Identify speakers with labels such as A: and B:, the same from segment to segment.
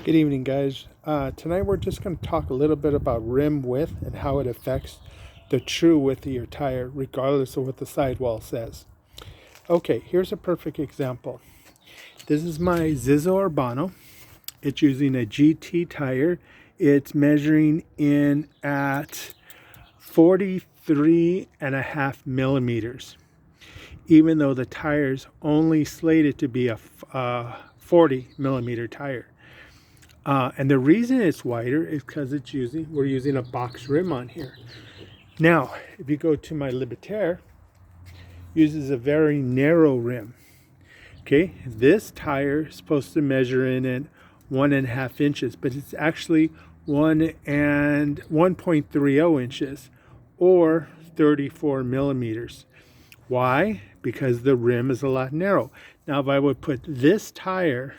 A: Good evening, guys. Tonight we're just going to talk a little bit about rim width and how it affects the true width of your tire, regardless of what the sidewall says. Okay, here's a perfect example. This is my Zizo Urbano. It's using a GT tire. It's measuring in at 43.5 millimeters, even though the tire's only slated to be a 40 millimeter tire. And the reason it's wider is because we're using a box rim on here. Now, if you go to my Libertaire, uses a very narrow rim. Okay, this tire is supposed to measure in at 1.5 inches, but it's actually 1.30 inches or 34 millimeters. Why? Because the rim is a lot narrow. Now, if I would put this tire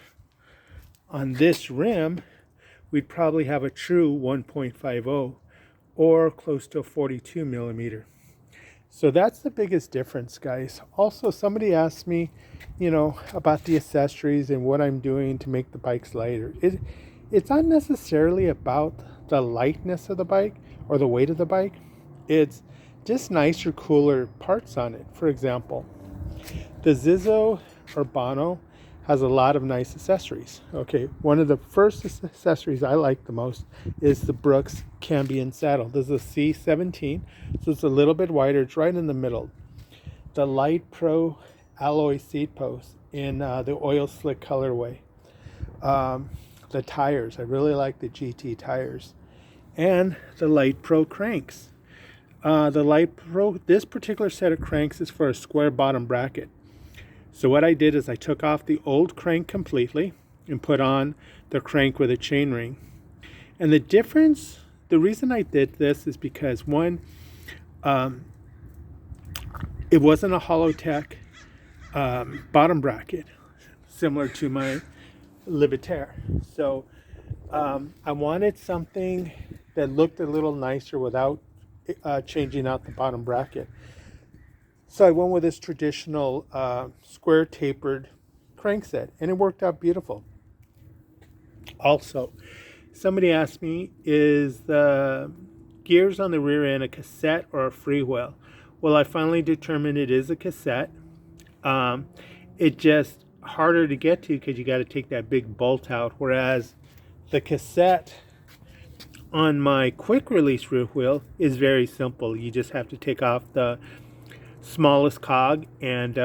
A: on this rim, we'd probably have a true 1.50 or close to a 42 millimeter. So that's the biggest difference, guys. Also, somebody asked me, about the accessories and what I'm doing to make the bikes lighter. It's not necessarily about the lightness of the bike or the weight of the bike. It's just nicer, cooler parts on it. For example, the Zizo Urbano has a lot of nice accessories. Okay, one of the first accessories I like the most is the Brooks Cambion saddle. This is a C17, so it's a little bit wider. It's right in the middle. The Light Pro alloy seat post in the oil slick colorway. The tires, I really like the GT tires. And the Light Pro cranks. The Light Pro, this particular set of cranks is for a square bottom bracket. So what I did is I took off the old crank completely and put on the crank with a chain ring. And the difference, the reason I did this is because one, it wasn't a Hollowtech bottom bracket, similar to my Libertaire. So I wanted something that looked a little nicer without changing out the bottom bracket. So I went with this traditional square tapered crank set, and it worked out beautiful. Also, somebody asked me, is the gears on the rear end a cassette or a freewheel? Well, I finally determined it is a cassette. It's just harder to get to because you got to take that big bolt out, whereas the cassette on my quick release rear wheel is very simple. You just have to take off the smallest cog and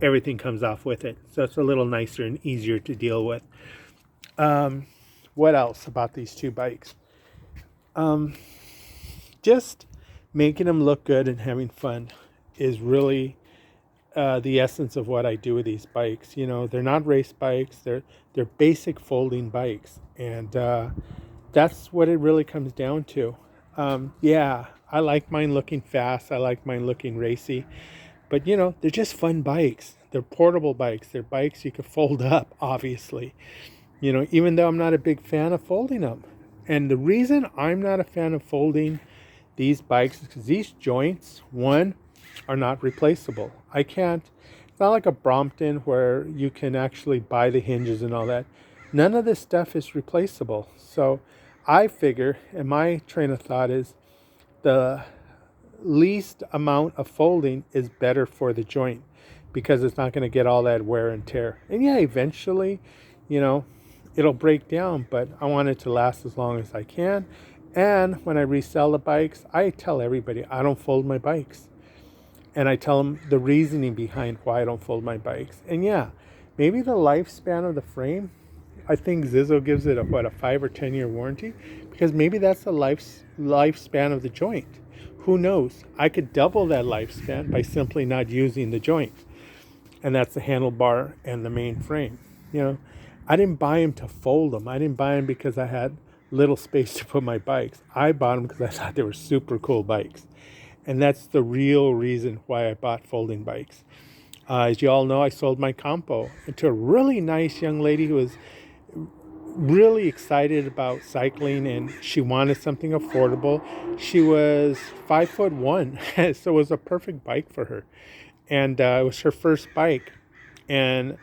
A: everything comes off with it, so it's a little nicer and easier to deal with. What else about these two bikes? Just making them look good and having fun is really the essence of what I do with these bikes. They're not race bikes, they're basic folding bikes, and that's what it really comes down to. Yeah, I like mine looking fast. I like mine looking racy. But, they're just fun bikes. They're portable bikes. They're bikes you can fold up, obviously. Even though I'm not a big fan of folding them. And the reason I'm not a fan of folding these bikes is because these joints, one, are not replaceable. It's not like a Brompton where you can actually buy the hinges and all that. None of this stuff is replaceable. So I figure, and my train of thought is, the least amount of folding is better for the joint because it's not going to get all that wear and tear. And yeah, eventually, it'll break down, but I want it to last as long as I can. And when I resell the bikes, I tell everybody I don't fold my bikes. And I tell them the reasoning behind why I don't fold my bikes. And yeah, maybe the lifespan of the frame, I think Zizo gives it a 5 or 10 year warranty, because maybe that's the lifespan of the joint. Who knows? I could double that lifespan by simply not using the joint, and that's the handlebar and the main frame. I didn't buy them to fold them. I didn't buy them because I had little space to put my bikes. I bought them because I thought they were super cool bikes, and that's the real reason why I bought folding bikes. As you all know, I sold my Campo to a really nice young lady who was really excited about cycling, and she wanted something affordable. She was 5'1", so it was a perfect bike for her, and it was her first bike. And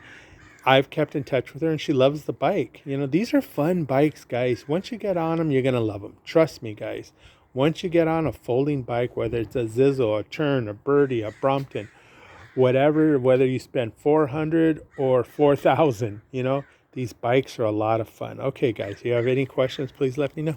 A: I've kept in touch with her, and she loves the bike. You know, these are fun bikes, guys. Once you get on them, you're going to love them. Trust me, guys. Once you get on a folding bike, whether it's a Zizzle, a Tern, a Birdie, a Brompton, whatever, whether you spend 400 or 4,000, you know, these bikes are a lot of fun. Okay, guys, you have any questions, please let me know.